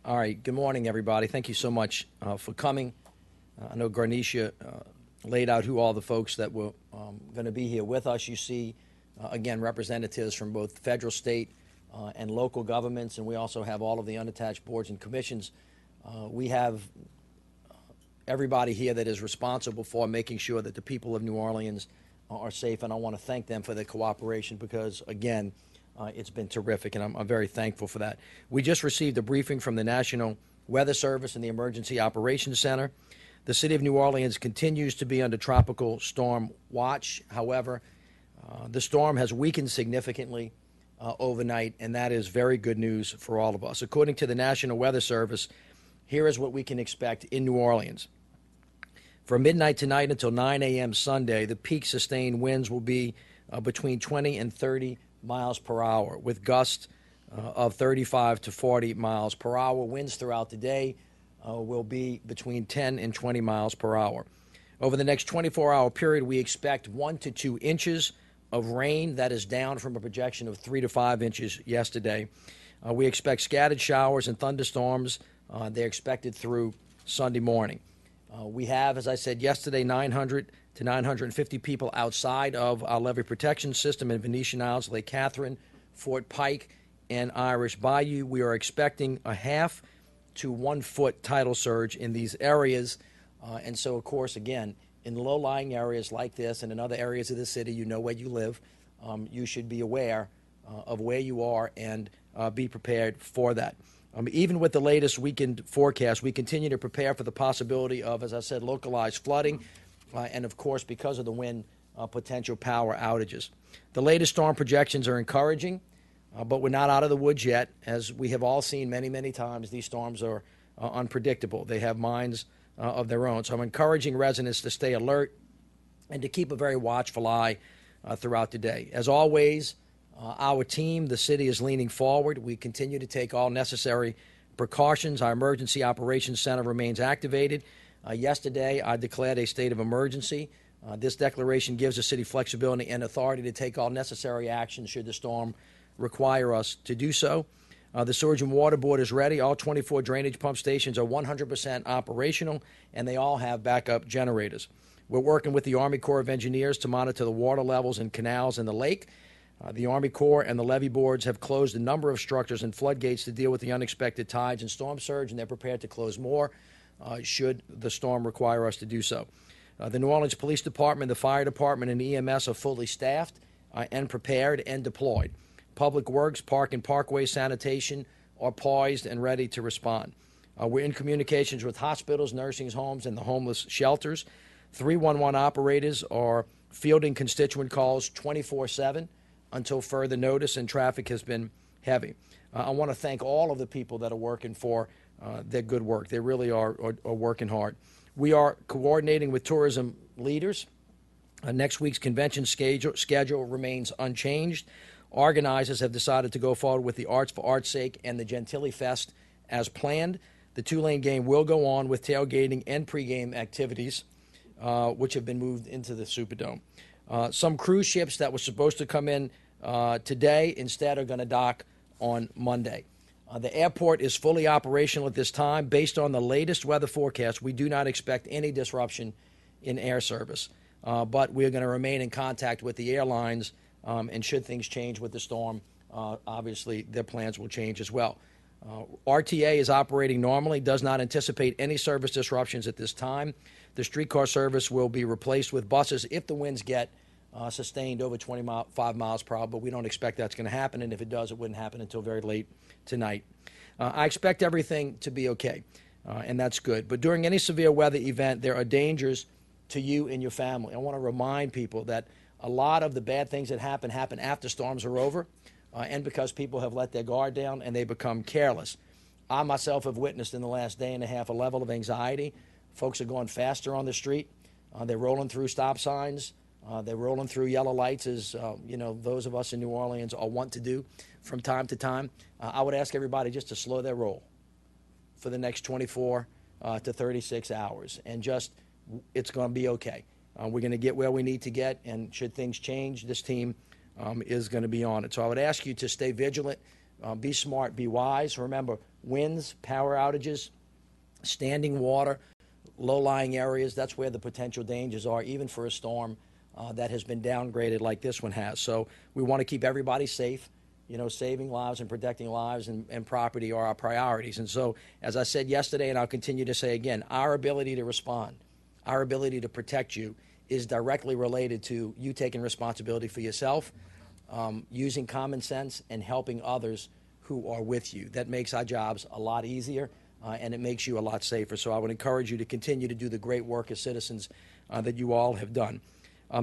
All right. Good morning, everybody. Thank you so much for coming. I know Garnisha laid out who all the folks that were going to be here with us. You see, again, representatives from both federal, state, and local governments, and we also have all of the unattached boards and commissions. We have everybody here that is responsible for making sure that the people of New Orleans are safe, and I want to thank them for their cooperation because, again, it's been terrific, and I'm very thankful for that. We just received a briefing from the National Weather Service and the Emergency Operations Center. The city of New Orleans continues to be under tropical storm watch. However, the storm has weakened significantly overnight, and that is very good news for all of us. According to the National Weather Service, here is what we can expect in New Orleans. From midnight tonight until 9 a.m. Sunday, the peak sustained winds will be between 20 and 30 miles per hour, with gusts of 35 to 40 miles per hour. Winds throughout the day will be between 10 and 20 miles per hour. Over the next 24-hour period, we expect 1 to 2 inches of rain. That is down from a projection of 3 to 5 inches yesterday. We expect scattered showers and thunderstorms. They're expected through Sunday morning. We have, as I said yesterday, 900 to 950 people outside of our levee protection system in Venetian Isles, Lake Catherine, Fort Pike, and Irish Bayou. We are expecting a half to 1 foot tidal surge in these areas. And so, of course, again, in low-lying areas like this and in other areas of the city, you know where you live, you should be aware of where you are and be prepared for that. Even with the latest weekend forecast, we continue to prepare for the possibility of, as I said, localized flooding and, of course, because of the wind, potential power outages. The latest storm projections are encouraging, but we're not out of the woods yet. As we have all seen many, many times, these storms are unpredictable. They have minds of their own. So I'm encouraging residents to stay alert and to keep a very watchful eye throughout the day. As always, our team, the city, is leaning forward. We continue to take all necessary precautions. Our Emergency Operations Center remains activated. Yesterday, I declared a state of emergency. This declaration gives the city flexibility and authority to take all necessary action should the storm require us to do so. The Sewage and Water Board is ready. All 24 drainage pump stations are 100% operational, and they all have backup generators. We're working with the Army Corps of Engineers to monitor the water levels in canals in the lake. The Army Corps and the levee boards have closed a number of structures and floodgates to deal with the unexpected tides and storm surge, and they're prepared to close more should the storm require us to do so. The New Orleans Police Department, the Fire Department, and EMS are fully staffed and prepared and deployed. Public Works, Park and Parkway Sanitation are poised and ready to respond. We're in communications with hospitals, nursing homes, and the homeless shelters. 311 operators are fielding constituent calls 24/7 until further notice, and traffic has been heavy. I want to thank all of the people that are working for their good work. They really are working hard. We are coordinating with tourism leaders. Next week's convention schedule remains unchanged. Organizers have decided to go forward with the Arts for Art's Sake and the Gentilly Fest as planned. The Tulane game will go on with tailgating and pregame activities, which have been moved into the Superdome. Some cruise ships that were supposed to come in today instead are going to dock on Monday. The airport is fully operational at this time. Based on the latest weather forecast, we do not expect any disruption in air service. But we're going to remain in contact with the airlines, and should things change with the storm, obviously their plans will change as well. RTA is operating normally, does not anticipate any service disruptions at this time. The streetcar service will be replaced with buses if the winds get sustained over 25 miles per hour, but we don't expect that's going to happen, and if it does, it wouldn't happen until very late tonight. I expect everything to be okay, and that's good. But during any severe weather event, there are dangers to you and your family. I want to remind people that a lot of the bad things that happen after storms are over, and because people have let their guard down and they become careless. I myself have witnessed in the last day and a half a level of anxiety. Folks are going faster on the street. They're rolling through stop signs. They're rolling through yellow lights, as those of us in New Orleans are wont to do from time to time. I would ask everybody just to slow their roll for the next 24 to 36 hours, and it's going to be okay. We're going to get where we need to get, and should things change, this team is going to be on it. So I would ask you to stay vigilant Be smart, be wise. Remember, winds, power outages, standing water, low-lying areas, that's where the potential dangers are, even for a storm that has been downgraded like this one has. So we want to keep everybody safe. You know, saving lives and protecting lives and property are our priorities. And so, as I said yesterday, and I'll continue to say again, our ability to respond, our ability to protect you is directly related to you taking responsibility for yourself, using common sense, and helping others who are with you. That makes our jobs a lot easier, and it makes you a lot safer. So I would encourage you to continue to do the great work as citizens that you all have done.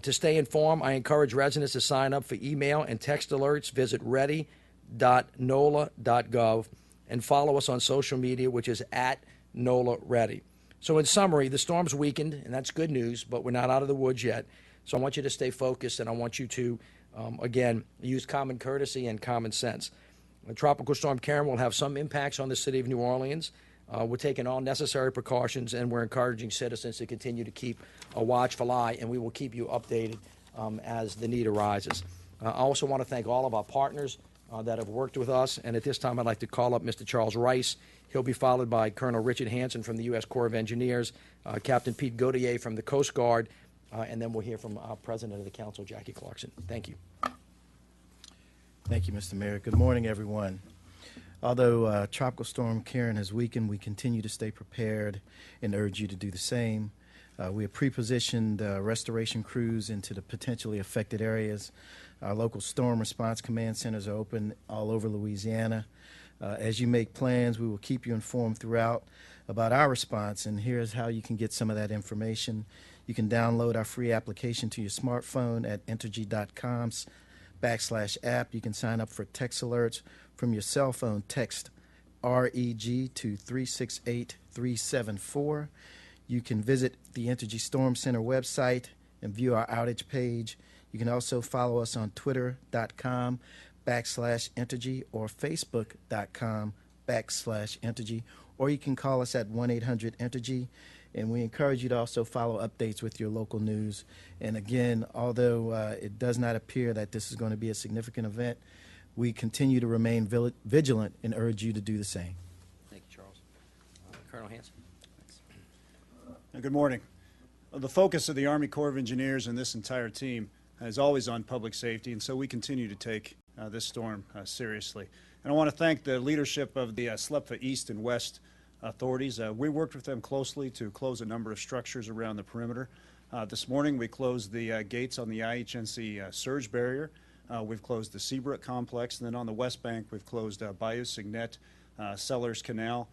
To stay informed, I encourage residents to sign up for email and text alerts. Visit ready.nola.gov and follow us on social media, which is @NOLA-READY. So in summary, the storm's weakened, and that's good news, but we're not out of the woods yet. So I want you to stay focused, and I want you to, again, use common courtesy and common sense. Tropical Storm Karen will have some impacts on the city of New Orleans. We're taking all necessary precautions, and we're encouraging citizens to continue to keep a watchful eye, and we will keep you updated as the need arises. I also want to thank all of our partners that have worked with us, and at this time I'd like to call up Mr. Charles Rice. He'll be followed by Colonel Richard Hansen from the U.S. Corps of Engineers, Captain Pete Gauthier from the Coast Guard, and then we'll hear from our President of the Council, Jackie Clarkson. Thank you. Thank you, Mr. Mayor. Good morning, everyone. Although Tropical Storm Karen has weakened, we continue to stay prepared and urge you to do the same. We have pre-positioned restoration crews into the potentially affected areas. Our local storm response command centers are open all over Louisiana. As you make plans, we will keep you informed throughout about our response, and here's how you can get some of that information. You can download our free application to your smartphone at entergy.com/app. You can sign up for text alerts from your cell phone. Text REG to 368-374. You can visit the Entergy Storm Center website and view our outage page. You can also follow us on twitter.com/Entergy or facebook.com/Entergy, or you can call us at 1-800-Entergy. And we encourage you to also follow updates with your local news. And again, although it does not appear that this is going to be a significant event, we continue to remain vigilant and urge you to do the same. Thank you, Charles. Colonel Hansen. Good morning. The focus of the Army Corps of Engineers and this entire team is always on public safety, and so we continue to take this storm seriously. And I want to thank the leadership of the SLEPFA East and West authorities. We worked with them closely to close a number of structures around the perimeter. This morning we closed the gates on the IHNC surge barrier. We've closed the Seabrook complex, and then on the West Bank we've closed Bayou Signet, Sellers Canal.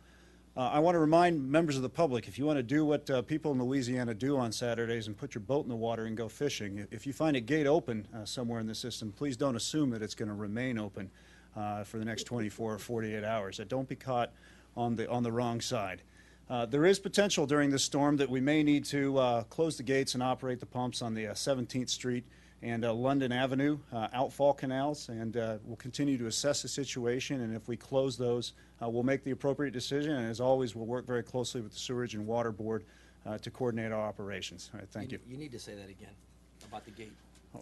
I want to remind members of the public, if you want to do what people in Louisiana do on Saturdays and put your boat in the water and go fishing, if you find a gate open somewhere in the system, please don't assume that it's going to remain open for the next 24 or 48 hours. Don't be caught on the wrong side. There is potential during this storm that we may need to close the gates and operate the pumps on the 17th Street and London Avenue outfall canals, and we'll continue to assess the situation, and if we close those, we'll make the appropriate decision, and as always, we'll work very closely with the Sewerage and Water Board to coordinate our operations. All right, thank you. You need to say that again about the gate.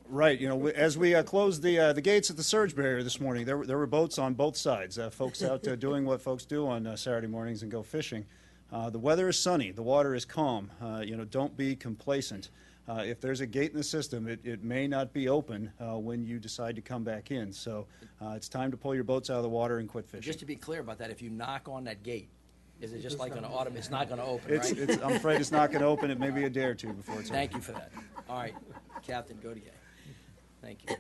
Right. You know, as we closed the gates at the surge barrier this morning, there were boats on both sides. Folks out doing what folks do on Saturday mornings and go fishing. The weather is sunny. The water is calm. You know, don't be complacent. If there's a gate in the system, it may not be open when you decide to come back in. So it's time to pull your boats out of the water and quit fishing. Just to be clear about that, if you knock on that gate, is it just like an autumn? It's not going to open, right? I'm afraid it's not going to open. It may be a day or two before it's open. Thank you for that. All right, Captain Gauthier. Thank you.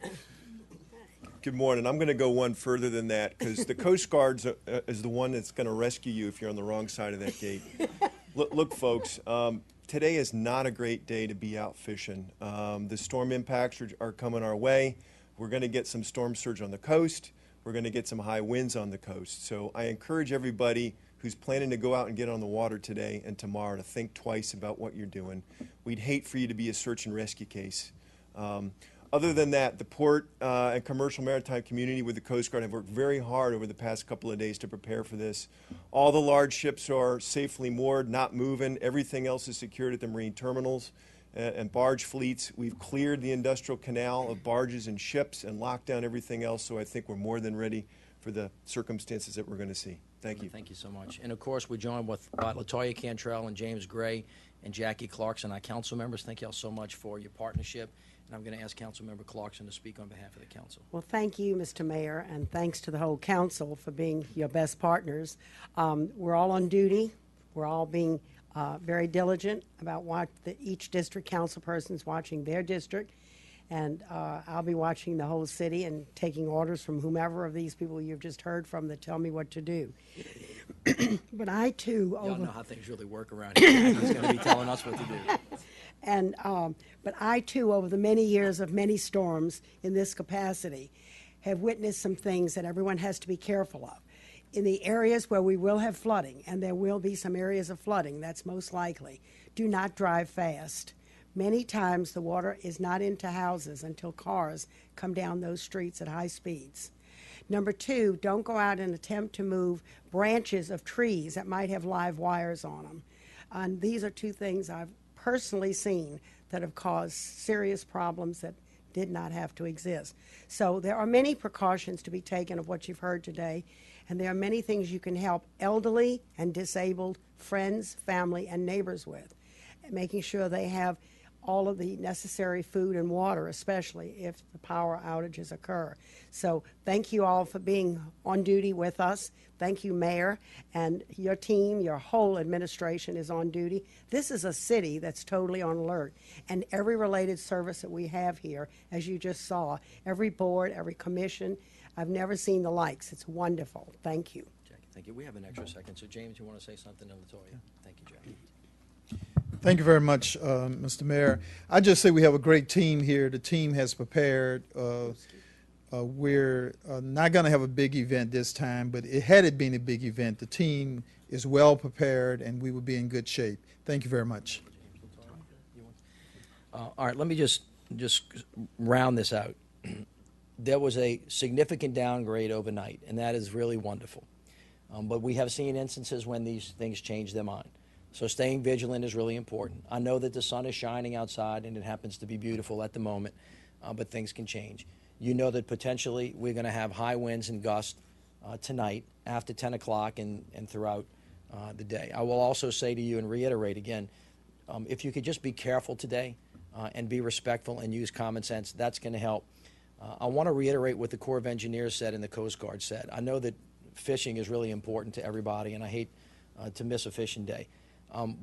Good morning. I'm going to go one further than that because the Coast Guard is the one that's going to rescue you if you're on the wrong side of that gate. Look, folks, today is not a great day to be out fishing. The storm impacts are coming our way. We're going to get some storm surge on the coast. We're going to get some high winds on the coast. So I encourage everybody who's planning to go out and get on the water today and tomorrow to think twice about what you're doing. We'd hate for you to be a search and rescue case. Other than that, the port and commercial maritime community with the Coast Guard have worked very hard over the past couple of days to prepare for this. All the large ships are safely moored, not moving. Everything else is secured at the marine terminals and barge fleets. We've cleared the industrial canal of barges and ships and locked down everything else, so I think we're more than ready for the circumstances that we're going to see. Thank you. Thank you so much. And of course, we're joined with LaToya Cantrell and James Gray and Jackie Clarkson, our council members. Thank you all so much for your partnership. And I'm going to ask Councilmember Clarkson to speak on behalf of the council. Well, thank you, Mr. Mayor, and thanks to the whole council for being your best partners. We're all on duty. We're all being very diligent about what each district council person is watching their district. And I'll be watching the whole city and taking orders from whomever of these people you've just heard from that tell me what to do. But I, too... Y'all know how things really work around here. He's going to be telling us what to do. And but I, too, over the many years of many storms in this capacity, have witnessed some things that everyone has to be careful of. In the areas where we will have flooding, and there will be some areas of flooding, that's most likely, do not drive fast. Many times the water is not into houses until cars come down those streets at high speeds. Number two, don't go out and attempt to move branches of trees that might have live wires on them. And these are two things I've personally seen that have caused serious problems that did not have to exist. So there are many precautions to be taken of what you've heard today, and there are many things you can help elderly and disabled friends, family, and neighbors with, making sure they have all of the necessary food and water, especially if the power outages occur. So thank you all for being on duty with us. Thank you, Mayor, and your team, your whole administration is on duty. This is a city that's totally on alert, and every related service that we have here, as you just saw, every board, every commission, I've never seen the likes. It's wonderful. Thank you. Jackie, thank you. We have an extra second. So, James, you want to say something to LaToya? Thank you, Jackie. Thank you very much, Mr. Mayor. I just say we have a great team here. The team has prepared. We're not going to have a big event this time, but had it been a big event, the team is well prepared and we will be in good shape. Thank you very much. All right, let me just round this out. There was a significant downgrade overnight, and that is really wonderful. But we have seen instances when these things change their mind. So staying vigilant is really important. I know that the sun is shining outside, and it happens to be beautiful at the moment, but things can change. You know that potentially we're going to have high winds and gusts tonight after 10 o'clock and throughout the day. I will also say to you and reiterate again, if you could just be careful today and be respectful and use common sense, that's going to help. I want to reiterate what the Corps of Engineers said and the Coast Guard said. I know that fishing is really important to everybody, and I hate to miss a fishing day.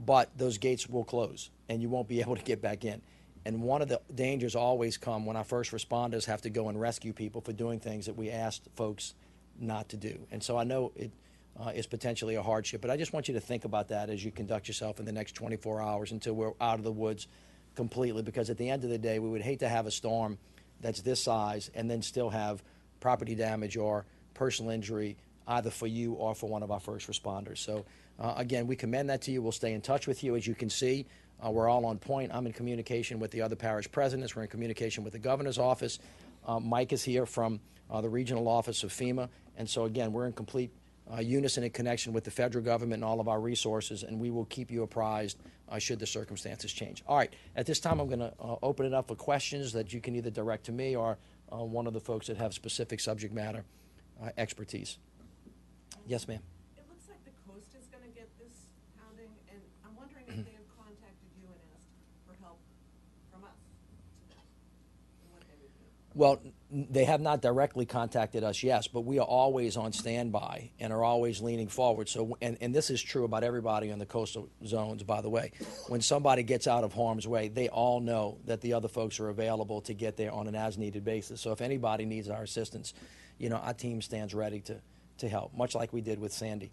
But those gates will close, and you won't be able to get back in. And one of the dangers always come when our first responders have to go and rescue people for doing things that we asked folks not to do. And so I know it is potentially a hardship, but I just want you to think about that as you conduct yourself in the next 24 hours until we're out of the woods completely, because at the end of the day, we would hate to have a storm that's this size and then still have property damage or personal injury either for you or for one of our first responders. So again, we commend that to you. We'll stay in touch with you. As you can see, we're all on point. I'm in communication with the other parish presidents. We're in communication with the governor's office. Mike is here from the regional office of FEMA. And so again, we're in complete unison and connection with the federal government and all of our resources, and we will keep you apprised should the circumstances change. All right, at this time I'm going to open it up for questions that you can either direct to me or one of the folks that have specific subject matter expertise. Yes, ma'am. It looks like the coast is going to get this pounding, and I'm wondering if they have contacted you and asked for help from us to that, and what they would do. Well, they have not directly contacted us, yes, but we are always on standby and are always leaning forward. So, and this is true about everybody in the coastal zones, by the way. When somebody gets out of harm's way, they all know that the other folks are available to get there on an as-needed basis. So if anybody needs our assistance, you know, our team stands ready to help, much like we did with Sandy.